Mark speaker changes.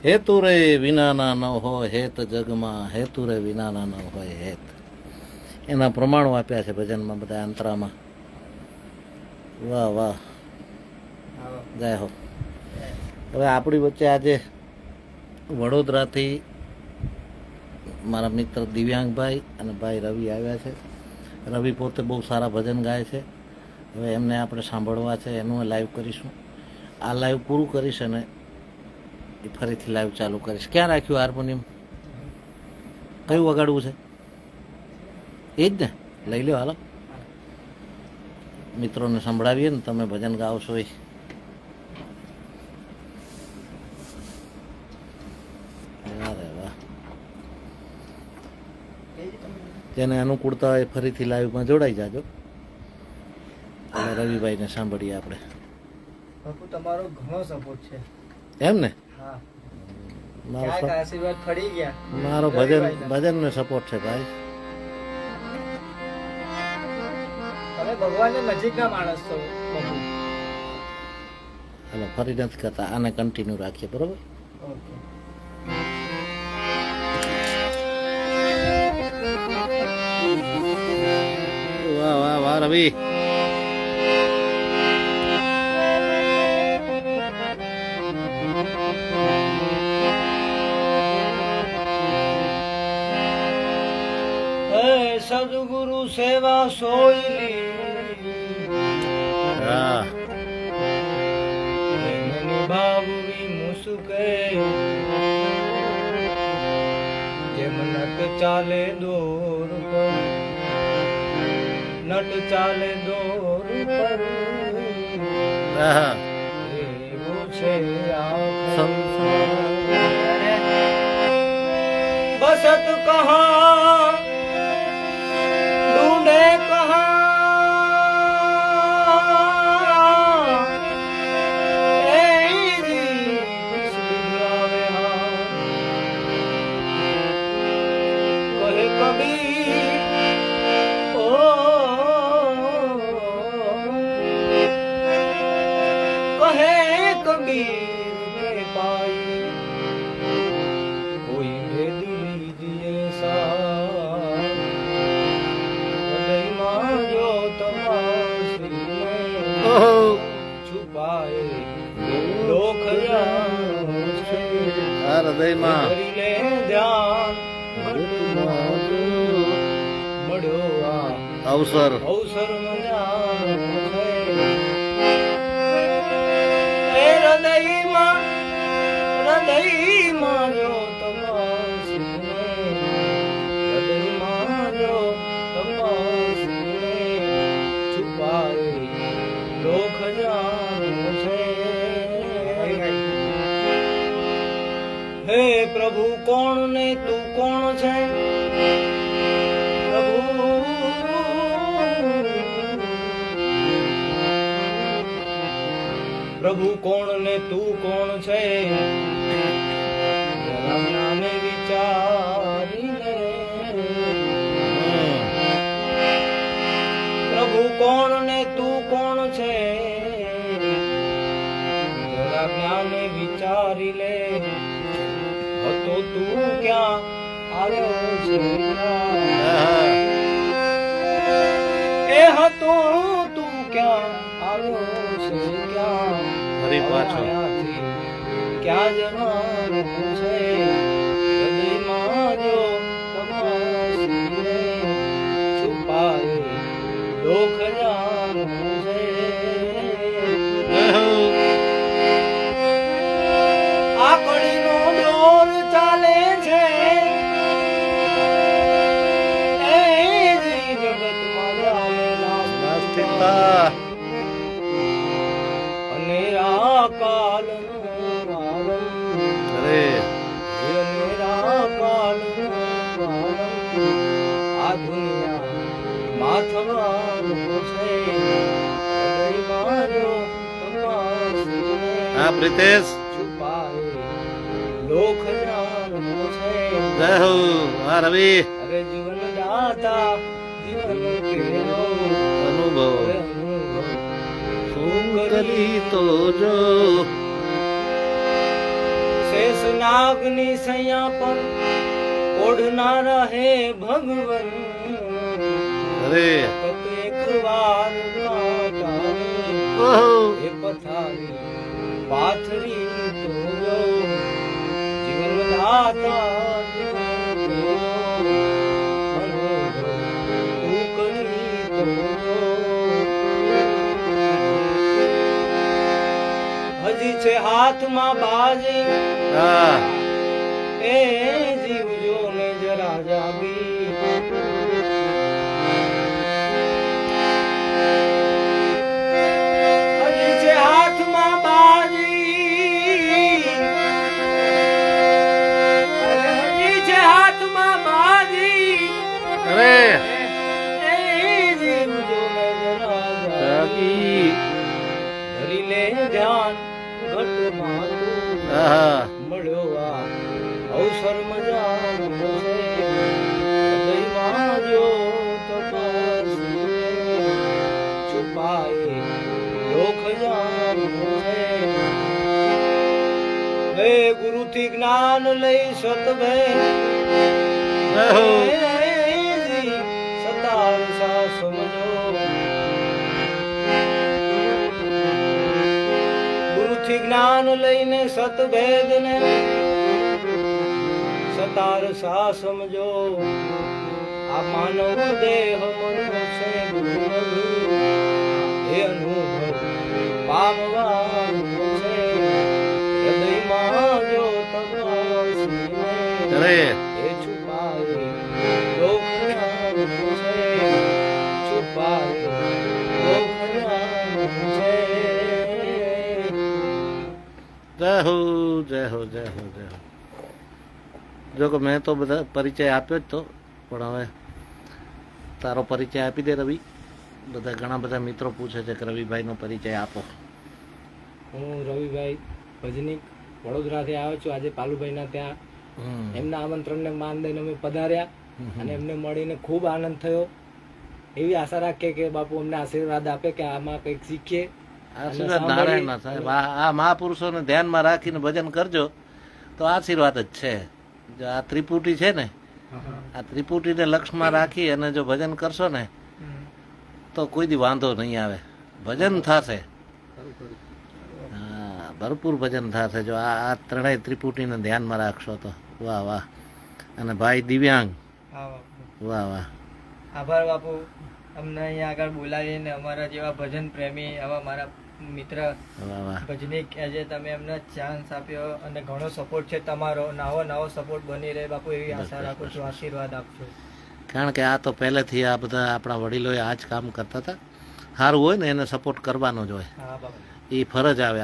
Speaker 1: હેતુ રે વિનાના ન હોય હેત જગમાં, હેતુ રે વિનાના ન હોય હેત. એના પ્રમાણો આપ્યા છે ભજનમાં બધા અંતરામાં. વાહ વાહ, જય હો. હવે આપણી વચ્ચે આજે વડોદરાથી મારા મિત્ર દિવ્યાંગભાઈ અને ભાઈ રવિ આવ્યા છે. રવિ પોતે બહુ સારા ભજન ગાય છે. હવે એમને આપણે સાંભળવા છે, એનું લાઈવ કરીશું. આ લાઈવ પૂરું કરીશ અને એ ફરીથી લાઈવ ચાલુ કરીશ. ક્યાં રાખ્યું હાર્મોનિયમ? કયું વગાડવું છે? એ જ ને, લઈ લો. હાલો, મિત્રોને સંભળાવીએ ને, તમે ભજન ગાવશો એ. અરે વાહ, જેને અનુકૂળતા હોય ફરીથી લાઈવમાં જોડાઈ જાજો. અને રવિભાઈને સાંભળીએ આપણે.
Speaker 2: બાપુ તમારો ઘણો સપોર્ટ છે.
Speaker 1: એમ ને?
Speaker 2: હા,
Speaker 1: મારો
Speaker 2: ક્યાંક આશીર્વાદ પડી ગયા.
Speaker 1: મારો ભજનને સપોર્ટ છે ભાઈ.
Speaker 2: તમે ભગવાનની નજીકના માણસ છો બાપુ.
Speaker 1: હાલો, ફરી નથી કરતા, આને કન્ટિન્યુ રાખીએ, બરોબર?
Speaker 2: ઓકે.
Speaker 1: વાહ વાહ વાહ રવિ.
Speaker 2: સદગુરુ સેવા સોયલી
Speaker 1: હા,
Speaker 2: નિભાવવી મુશ્કે જેમ નટ ચાલે દોર પર, નટ ચાલે દોર પર
Speaker 1: હા.
Speaker 2: એવું છે આ
Speaker 1: સંસાર.
Speaker 2: બસત કહા ढूंढे कहाँ ए जी किस बिगड़ावे हाँ कहे कबीर ओ कहे कबीर के पाई कोई भेद लीजिए सा છુપાય લોક
Speaker 1: આ હૃદયમાં
Speaker 2: લે ધ્યાન મળ્યો આ
Speaker 1: અવસર.
Speaker 2: અવસર હૃદયમાં હૃદયમાં જો હૃદયમાં જો છુપાય લોક હે પ્રભુ કોણ ને તું કોણ છે? પ્રભુ પ્રભુ કોણ ને તું કોણ છે? નામે વિચારી લે. પ્રભુ કોણ ને તું કોણ છે? જરા જ્ઞાને વિચારી લે. હતો તું ક્યાં આવ્યો છે? એ હતો તું ક્યાં આવ્યો છે? ક્યાં
Speaker 1: ફરી પાછો
Speaker 2: ક્યાં જવાનું છે? હૃદયમાં જો તમારી છુપાય લોક જાણું છે. આ કડીનો દોર ચાલે છે એ જગતમાં જામેલા
Speaker 1: નાસ્તિકતા.
Speaker 2: અનેરા કાલનું આરંભ
Speaker 1: અરે
Speaker 2: અનેરા કાલનું આરંભ આ દુનિયા માથવાનું છે. હૃદયમાં જો
Speaker 1: હા પ્રિતેશ,
Speaker 2: છુપાય લોક જાણવું છે.
Speaker 1: જય હો. હા રવિ,
Speaker 2: અરે જીવન દાતા જીવન કેરો
Speaker 1: અનુભવ શું કરી તો જો.
Speaker 2: સે शेष नागनी सैया पर ओढ़नारा है भगवन
Speaker 1: અરે
Speaker 2: भक्त एक बार कांटानी
Speaker 1: ઓહો
Speaker 2: એ પથારી પાથરી તો જીવન દાતા હજી છે હાથમાં બાજી
Speaker 1: હા
Speaker 2: એ જીવજો ને જરા જાગી હજી છે હાથમાં બાજી હજી છે હાથમાં બાજી
Speaker 1: અરે
Speaker 2: એ જીવજો ને જરા જાગી
Speaker 1: જાગી
Speaker 2: ધરી લે ધ્યાન ઘટમાં તું
Speaker 1: આહા
Speaker 2: મળ્યો આ અવસર મજાનો છે હૃદયમાં જો તપસ્વી છુપાય લોક જાણો છે હે ગુરુથી જ્ઞાન લઈ સતભે
Speaker 1: ઓહો
Speaker 2: સતાર સા સમજો ગુરુથી જ્ઞાન લઈને સતભેદ ને સતાર સા સમજો આ માનવ દેહ મનુષ્ય ગુરુ હે અનુભવ પામવાનો છે હૃદયમાં જો તપસ્વીને
Speaker 1: અરે
Speaker 2: એ છુપાય લોકનામ છે છુપાય લોકનામ છે
Speaker 1: જય હો જય હો જય હો જય હો જો કે મેં તો બધા પરિચય આપ્યો જ તો પણ હવે તારો પરિચય આપી દે રવિ બધા ઘણા બધા મિત્રો પૂછે છે કે રવિભાઈનો પરિચય આપો
Speaker 2: હું રવિભાઈ ભજનીક વડોદરાથી આવ્યો છું આજે પાલુભાઈના ત્યાં
Speaker 1: હમ.
Speaker 2: એમના આમંત્રણને માન દઈને અમે પધાર્યા અને એમને મળીને ખૂબ આનંદ થયો એવી આશા રાખીએ કે બાપુ અમને આશીર્વાદ આપે કે આમાં કંઈક શીખીએ
Speaker 1: આશીર્વાદ નારાયણના સાહેબ આ મહાપુરુષોને ધ્યાનમાં રાખીને ભજન કરજો તો આશીર્વાદ જ છે જો આ ત્રિપુટી છે ને આ ત્રિપુટીને લક્ષમાં રાખી અને જો ભજન કરશો ને તો કોઈ દી વાંધો નહીં આવે ભજન થશે હા ભરપૂર ભજન થશે જો આ ત્રણેય ત્રિપુટીને ધ્યાનમાં રાખશો તો વાહ વાહ અને ભાઈ દિવ્યાંગ વાહ વાહ
Speaker 2: આભાર બાપુ અમને અહીંયા આગળ બોલાવીને અમારા જેવા ભજન પ્રેમી આવા મારા મિત્ર
Speaker 1: વાહ વાહ
Speaker 2: ભજનીક આજે તમે અમને ચાન્સ આપ્યો અને ઘણો સપોર્ટ છે તમારો નવો સપોર્ટ બની રહે બાપુ એવી આશા રાખું છું આશીર્વાદ આપજો
Speaker 1: કારણ કે આ તો પહેલેથી આ બધા આપણા વડીલોએ આ જ કામ કરતા હતા સારું હોય ને એને સપોર્ટ કરવાનો જ હોય
Speaker 2: હા બાપુ
Speaker 1: એ ફરજ આવે